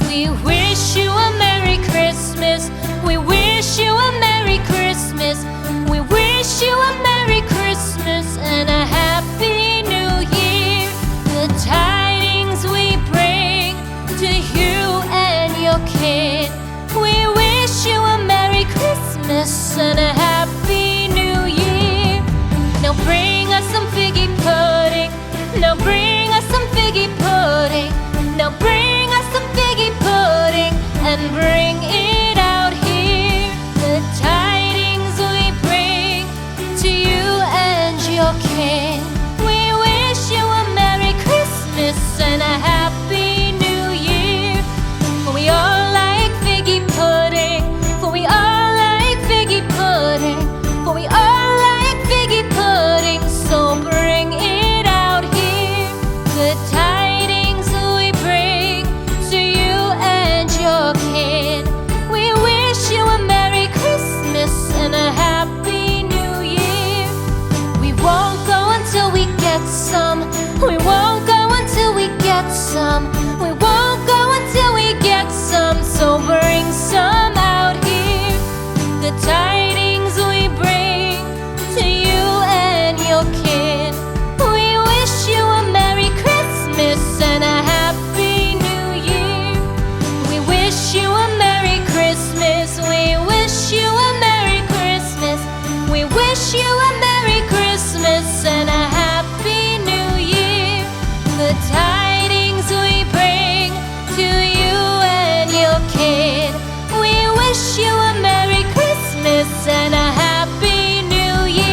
We wish you a Merry Christmas. We wish you a Merry Christmas. We wish you a Merry Christmas and a Happy New Year. The tidings we bring to you and your kid. We wish you a Merry Christmas and a Happy New Year. Now bring us some figgy pudding. Now bring us some figgy pudding. Now bring us some figgy pudding and bring it out here. The tidings we bring to you and your king. We wish you a Merry Christmas and a Happy New Year. For we all like figgy pudding. For we all like figgy pudding. For we all like figgy pudding. So bring it out here. The tidings we bring to you and your kid. We wish you a Merry Christmas and a Happy New Year. We won't go until we get some. We won't go until we get some. We won't go until we get some. So bring some out here. The tidings we bring to you and your kid. We wish you a Merry Christmas and a Happy New Year. We wish you a Merry Christmas. We wish you a Merry Christmas. We wish you a Merry Christmas and a Happy New Year. The tidings we bring to you and your kid. We wish you a Merry Christmas and a Happy New Year.